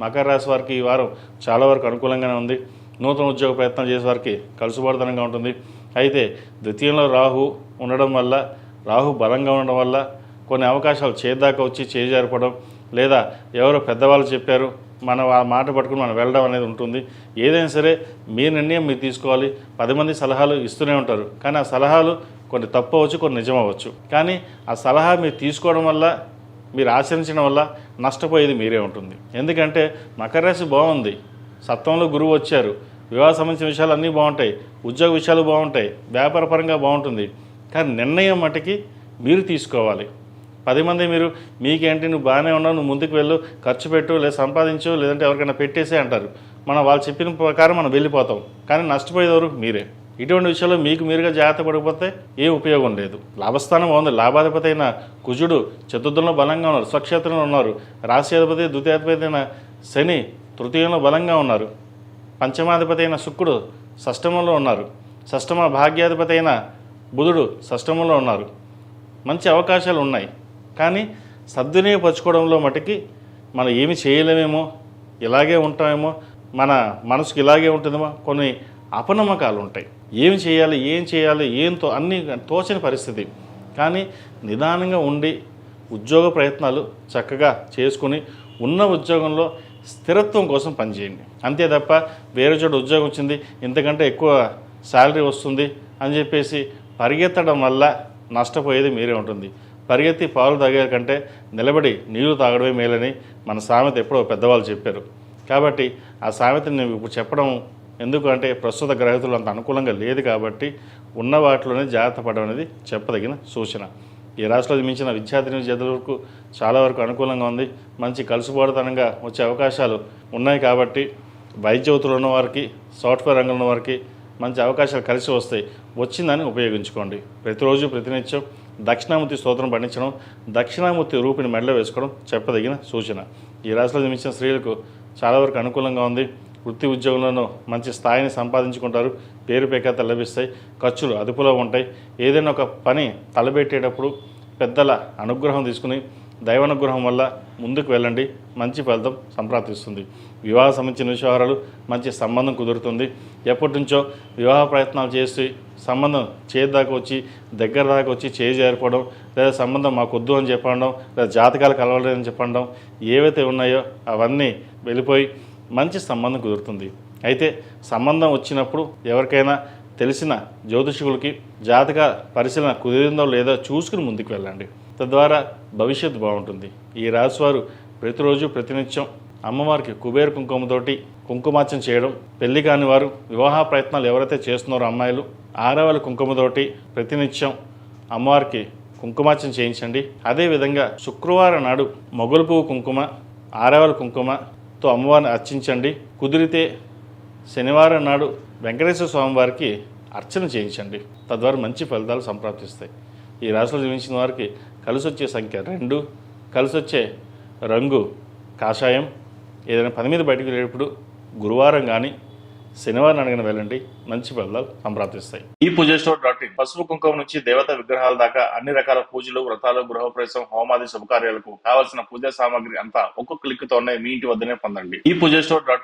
మకర రాశి వారికి ఈ వారం చాలా వరకు అనుకూలంగానే ఉంది. నూతన ఉద్యోగ ప్రయత్నం చేసే వారికి కలుసుబాటుతనంగా ఉంటుంది. అయితే ద్వితీయంలో రాహు ఉండడం వల్ల, రాహు బలంగా ఉండడం వల్ల కొన్ని అవకాశాలు చేద్దాకా వచ్చి చేజారిపోవడం, లేదా ఎవరో పెద్దవాళ్ళు చెప్పారు మనం ఆ మాట పట్టుకుని మనం వెళ్ళడం అనేది ఉంటుంది. ఏదైనా సరే మీ నిర్ణయం మీరు తీసుకోవాలి. 10 మంది సలహాలు ఇస్తూనే ఉంటారు, కానీ ఆ సలహాలు కొన్ని తప్పు అవ్వచ్చు, కొన్ని నిజం అవ్వచ్చు. కానీ ఆ సలహా మీరు తీసుకోవడం వల్ల, మీరు ఆచరించడం వల్ల నష్టపోయేది మీరే ఉంటుంది. ఎందుకంటే మకర రాశి బాగుంది, సప్తమంలో గురువు వచ్చారు, వివాహ సంబంధించిన విషయాలు అన్నీ బాగుంటాయి, ఉద్యోగ విషయాలు బాగుంటాయి, వ్యాపారపరంగా బాగుంటుంది. కానీ నిర్ణయం మటుకి మీరు తీసుకోవాలి. 10 మంది మీరు మీకేంటి నువ్వు బాగానే ఉన్నావు, నువ్వు ముందుకు వెళ్ళు, ఖర్చు పెట్టు, లేదా సంపాదించు, లేదంటే ఎవరికైనా పెట్టేసే అంటారు. మనం వాళ్ళు చెప్పిన ప్రకారం మనం వెళ్ళిపోతాం, కానీ నష్టపోయేవారు మీరే. ఇటువంటి విషయాల్లో మీకు మీరుగా జాగ్రత్త పడిపోతే ఏ ఉపయోగం లేదు. లాభస్థానం బాగుంది, లాభాధిపతి అయిన కుజుడు చతుర్థంలో బలంగా ఉన్నారు, స్వక్షేత్రంలో ఉన్నారు. రాశ్యాధిపతి ద్వితీయాధిపతి అయిన శని తృతీయంలో బలంగా ఉన్నారు. పంచమాధిపతి అయిన శుక్రుడు షష్టమంలో ఉన్నారు. షష్టమ భాగ్యాధిపతి అయిన బుధుడు షష్టమంలో ఉన్నారు. మంచి అవకాశాలు ఉన్నాయి, కానీ సద్వినియోగపరచుకోవడంలో మటుకి మనం ఏమి చేయలేమేమో, ఇలాగే ఉంటామేమో, మన మనసుకి ఇలాగే ఉంటుందేమో, కొన్ని అపనమ్మకాలు ఉంటాయి. ఏం చేయాలి అన్నీ తోచని పరిస్థితి. కానీ నిదానంగా ఉండి ఉద్యోగ ప్రయత్నాలు చక్కగా చేసుకుని ఉన్న ఉద్యోగంలో స్థిరత్వం కోసం పనిచేయండి. అంతే తప్ప వేరే చోట ఉద్యోగం వచ్చింది, ఇంతకంటే ఎక్కువ శాలరీ వస్తుంది అని చెప్పేసి పరిగెత్తడం వల్ల నష్టపోయేది మీరే ఉంటుంది. పరిగెత్తి పాలు తాగే కంటే నిలబడి నీళ్లు తాగడమే మేలని మన సామెత ఎప్పుడో పెద్దవాళ్ళు చెప్పారు. కాబట్టి ఆ సామెతని నేను ఇప్పుడు చెప్పడం ఎందుకు అంటే ప్రస్తుత గ్రహతులు అంత అనుకూలంగా లేదు కాబట్టి ఉన్న వాటిలోనే జాగ్రత్త పడడం అనేది చెప్పదగిన సూచన. ఈ రాశిలో మించిన విద్యార్థులకు చాలా వరకు అనుకూలంగా ఉంది. మంచి కలుసుబాటుతనంగా వచ్చే అవకాశాలు ఉన్నాయి కాబట్టి వైద్య వృత్తిలో ఉన్నవారికి, సాఫ్ట్వేర్ రంగంలో ఉన్నవారికి మంచి అవకాశాలు కలిసి వస్తాయి. వచ్చిందని ఉపయోగించుకోండి. ప్రతిరోజు ప్రతినిత్యం దక్షిణామూర్తి స్తోత్రం పఠించడం, దక్షిణామూర్తి రూపిని మెడలో వేసుకోవడం చెప్పదగిన సూచన. ఈ రాశిలో జన్మించిన స్త్రీలకు చాలా వరకు అనుకూలంగా ఉంది. వృత్తి ఉద్యోగంలోనూ మంచి స్థాయిని సంపాదించుకుంటారు. పేరు ప్రఖ్యాతలు లభిస్తాయి. ఖర్చులు అదుపులో ఉంటాయి. ఏదైనా ఒక పని తలబెట్టేటప్పుడు పెద్దల అనుగ్రహం తీసుకుని దైవానుగ్రహం వల్ల ముందుకు వెళ్ళండి, మంచి ఫలితం సంప్రాప్తిస్తుంది. వివాహ సంబంధించిన విషయాలు మంచి సంబంధం కుదురుతుంది. ఎప్పటి నుంచో వివాహ ప్రయత్నాలు చేసి సంబంధం చేద్దాకా వచ్చి దగ్గర దాకా వచ్చి చేజారిపోవడం, లేదా సంబంధం మాకు వద్దు అని చెప్పడం, లేదా జాతకాలు కలవలేదని చెప్పడం, ఏవైతే ఉన్నాయో అవన్నీ వెళ్ళిపోయి మంచి సంబంధం కుదురుతుంది. అయితే సంబంధం వచ్చినప్పుడు ఎవరికైనా తెలిసిన జ్యోతిషకులకి జాతక పరిశీలన కుదిరిందో లేదో చూసుకుని ముందుకు వెళ్ళండి. తద్వారా భవిష్యత్తు బాగుంటుంది. ఈ రాశివారు ప్రతిరోజు ప్రతినిత్యం అమ్మవారికి కుబేర కుంకుమతోటి కుంకుమార్చన చేయడం, పెళ్లి కాని వారు వివాహ ప్రయత్నాలు ఎవరైతే చేస్తున్నారో అమ్మాయిలు ఆరవల కుంకుమతోటి ప్రతినిత్యం అమ్మవారికి కుంకుమార్చన చేయించండి. అదేవిధంగా శుక్రవారం నాడు మొగలు పువ్వు కుంకుమ, ఆరవల కుంకుమతో అమ్మవారిని అర్చించండి. కుదిరితే శనివారం నాడు వెంకటేశ్వర స్వామి వారికి అర్చన చేయించండి. తద్వారా మంచి ఫలితాలు సంప్రాప్తిస్తాయి. ఈ రాశిలో జన్మించిన వారికి కలిసి వచ్చే సంఖ్య 2, కలిసి వచ్చే రంగు కాషాయం. ఏదైనా పని మీద బయటకు వెళ్ళేటప్పుడు గురువారం కానీ శనివారం అడిగిన వెళ్ళండి, మంచి ఫలితాలు సంప్రాప్తిస్తాయి. ఈ పూజస్టోర్.in పసుపు కుంకుమ నుంచి దేవతా విగ్రహాల దాకా అన్ని రకాల పూజలు, వ్రతాలు, గృహప్రవేశం, హోమాది శుభకార్యాలకు కావలసిన పూజా సామాగ్రి అంతా ఒక్కొక్క క్లిక్ తోనే మీ ఇంటి వద్దనే పొందండి. ఈ పూజస్టోర్.in